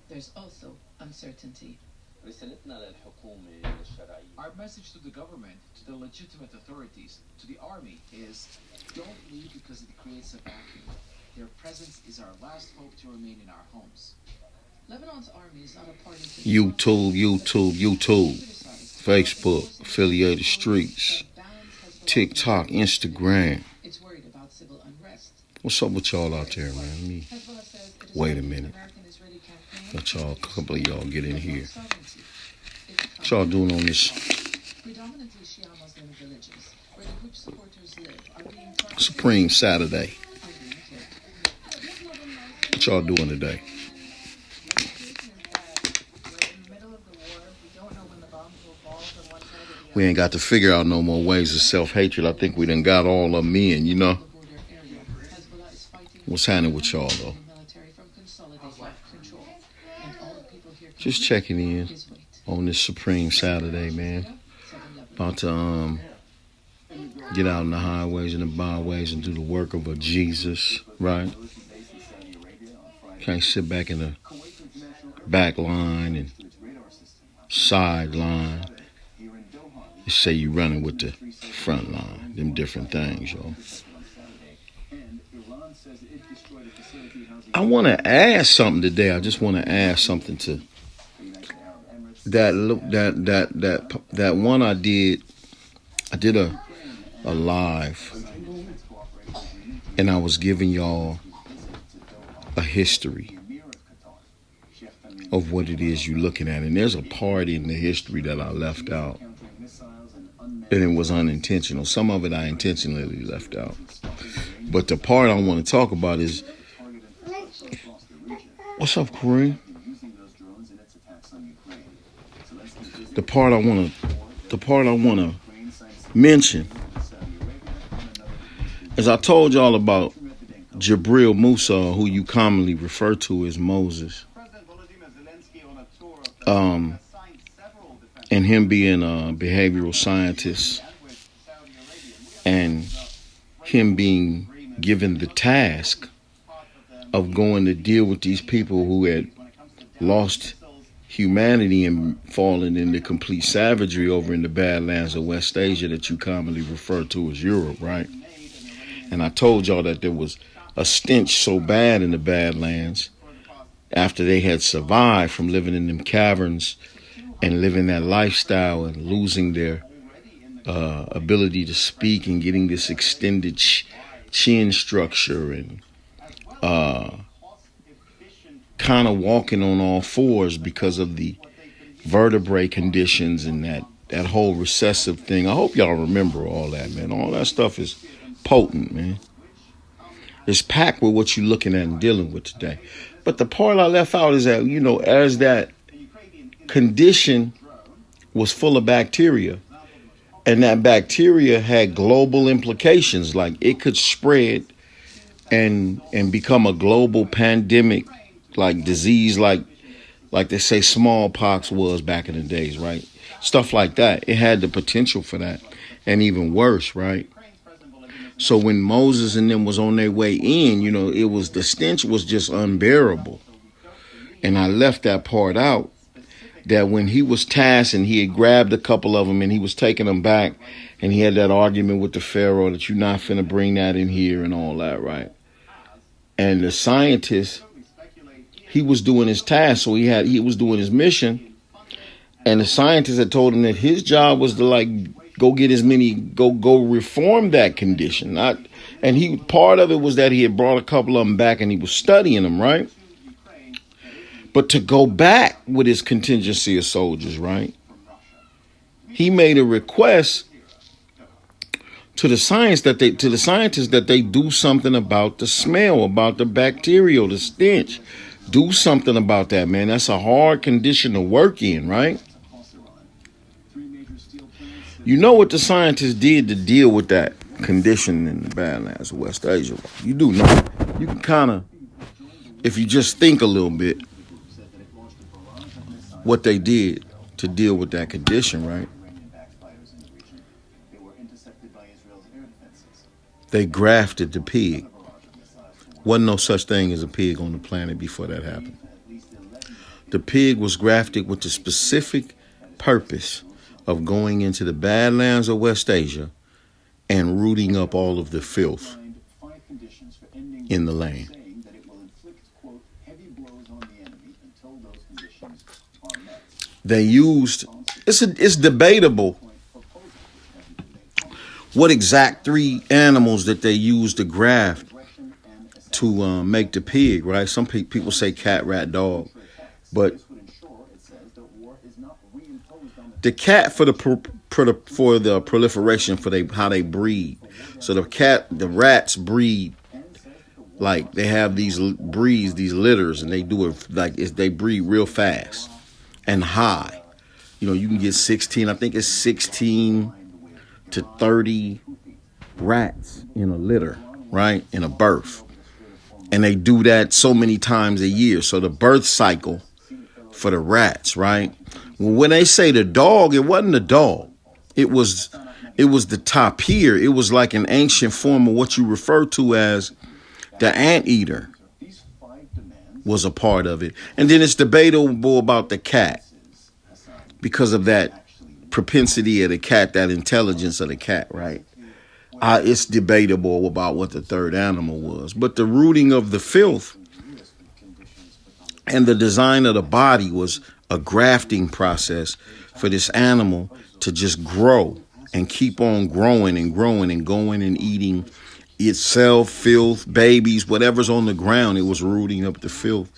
There's also uncertainty. Our message to the government, to the legitimate authorities, to the army is don't leave because it creates a vacuum. Their presence is our last hope to remain in our homes. Lebanon's army is not a party to the YouTube, criticized Facebook, affiliated streets, TikTok, Instagram. it's worried about civil unrest. What's up with y'all out there, man? Let me Hezbollah says it is wait a fighting the minute. American-Israeli campaign Let y'all, a couple of y'all get in here. sovereignty. It's What y'all doing on this predominantly Shia Muslim villages where the group's supporters live are being targeted Supreme Saturday? and being killed. What y'all doing today? We ain't got to figure out no more ways of self-hatred. I think we done got all of them in, you know. What's happening with y'all, though? Just checking in on this Supreme Saturday, man. About to get out in the highways and the byways and do the work of a Jesus, right? Can't sit back in the back line and sideline. They say you running with the front line. Them different things, yo. I want to add something today. I just want to add something to that one I did. I did a live, and I was giving y'all a history of what it is you're looking at. And there's a part in the history that I left out. And it was unintentional. Some of it I intentionally left out. But the part I want to talk about is, what's up, Kareem? The part I want to mention is I told y'all about Jabril Musa, who you commonly refer to as Moses. And him being a behavioral scientist and him being given the task of going to deal with these people who had lost humanity and fallen into complete savagery over in the Badlands of West Asia that you commonly refer to as Europe, right? And I told y'all that there was a stench so bad in the Badlands after they had survived from living in them caverns and living that lifestyle and losing their ability to speak and getting this extended chin structure and kind of walking on all fours because of the vertebrae conditions and that whole recessive thing. I hope y'all remember all that, man. All that stuff is potent, man. It's packed with what you're looking at and dealing with today. But the part I left out is that, you know, as that condition was full of bacteria, and that bacteria had global implications, like it could spread and become a global pandemic, like disease, like they say smallpox was back in the days, right? Stuff like that. It had the potential for that, and even worse, right? So when Moses and them was on their way in, you know, it was, the stench was just unbearable. And I left that part out, that when he was tasked and he had grabbed a couple of them and he was taking them back, and he had that argument with the Pharaoh that you're not finna bring that in here and all that, right? And the scientist, he was doing his task, so he was doing his mission, and the scientist had told him that his job was to go get as many, go reform that condition. And part of it was that he had brought a couple of them back and he was studying them, right? But to go back with his contingency of soldiers, right? He made a request to the scientists that they do something about the smell, about the bacterial, the stench. Do something about that, man. That's a hard condition to work in, right? You know what the scientists did to deal with that condition in the Badlands of West Asia? You do know. You can kind of, if you just think a little bit, what they did to deal with that condition, right? They grafted the pig. Wasn't no such thing as a pig on the planet before that happened. The pig was grafted with the specific purpose of going into the Badlands of West Asia and rooting up all of the filth in the land. They used, it's debatable what exact three animals that they used to graft to make the pig, right? Some people say cat, rat, dog, but the cat for the proliferation for how they breed. So the rats breed like they have these litters, and they do it like they breed real fast and high. You know, you can get 16. I think it's 16 to 30 rats in a litter, right? In a birth. And they do that so many times a year. So the birth cycle for the rats, right? Well, when they say the dog, it wasn't a dog. It was the tapir. It was like an ancient form of what you refer to as the anteater was a part of it. And then it's debatable about the cat because of that propensity of the cat, that intelligence of the cat, right? It's debatable about what the third animal was. But the rooting of the filth and the design of the body was a grafting process for this animal to just grow and keep on growing and growing and going and eating itself, filth, babies, whatever's on the ground. It was rooting up the filth.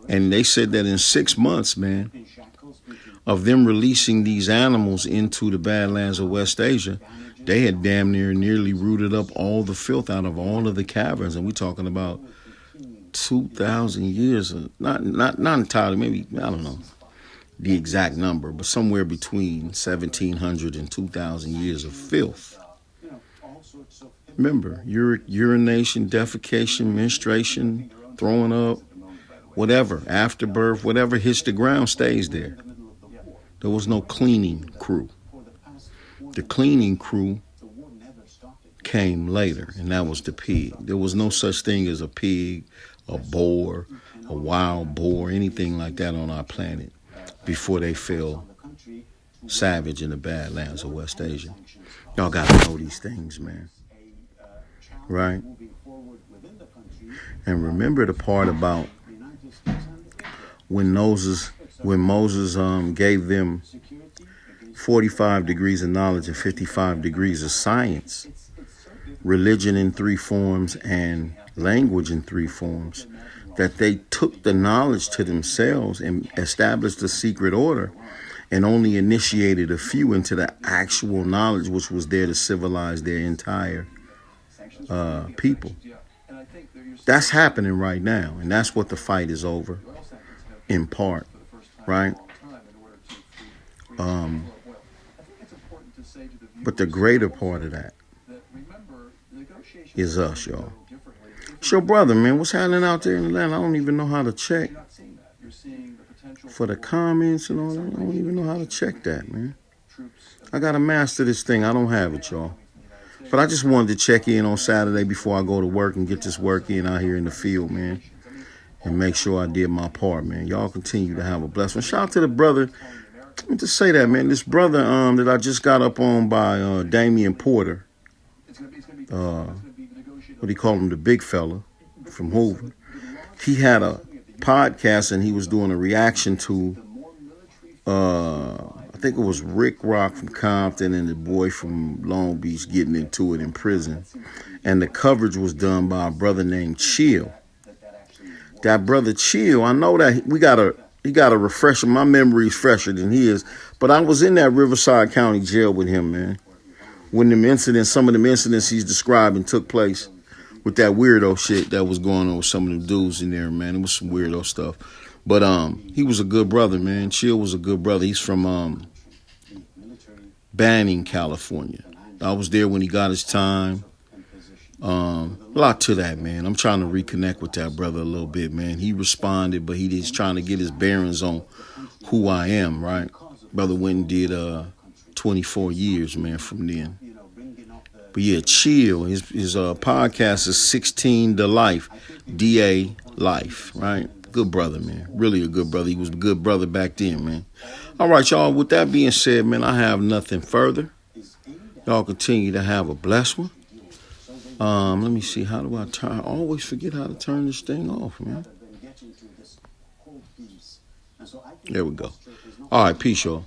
And they said that in 6 months, man, of them releasing these animals into the Badlands of West Asia, they had nearly rooted up all the filth out of all of the caverns. And we're talking about 2,000 years, not entirely, maybe, I don't know the exact number, but somewhere between 1,700 and 2,000 years of filth. Remember, urination, defecation, menstruation, throwing up, whatever, afterbirth, whatever hits the ground stays there. There was no cleaning crew. The cleaning crew came later, and that was the pig. There was no such thing as a pig, a boar, a wild boar, anything like that on our planet before they fell savage in the Badlands of West Asia. Y'all got to know these things, man. Right? And remember the part about when Moses gave them 45 degrees of knowledge and 55 degrees of science, religion in 3 forms and language in 3 forms, that they took the knowledge to themselves and established a secret order and only initiated a few into the actual knowledge which was there to civilize their entire people. That's happening right now, and that's what the fight is over, in part, right? But the greater part of that is us, y'all. It's your brother, man. What's happening out there in Atlanta? I don't even know how to check for the comments and all that. I don't even know how to check that, man. I got to master this thing. I don't have it, y'all. But I just wanted to check in on Saturday before I go to work and get this work in out here in the field, man, and make sure I did my part, man. Y'all continue to have a blessed one. Shout out to the brother. Let me just say that, man. This brother that I just got up on by Damian Porter. What do you call him? The big fella from Hoover. He had a podcast and he was doing a reaction to, I think it was Rick Rock from Compton and the boy from Long Beach getting into it in prison. And the coverage was done by a brother named Chill. That brother Chill, I know that he got a refresher. My memory is fresher than his. But I was in that Riverside County jail with him, man, when some of them incidents he's describing took place with that weirdo shit that was going on with some of them dudes in there, man. It was some weirdo stuff. But he was a good brother, man. Chill was a good brother. He's from Banning, California. I was there when he got his time. A lot to that, man. I'm trying to reconnect with that brother a little bit, man. He responded, but he just trying to get his bearings on who I am, right? Brother went and did 24 years, man, from then. But yeah, Chill. His podcast is 16 to Life, DA Life, right? Good brother, man. Really a good brother. He was a good brother back then, man. All right, y'all. With that being said, man, I have nothing further. Y'all continue to have a blessed one. Let me see. How do I turn? I always forget how to turn this thing off, man. There we go. All right, peace, y'all.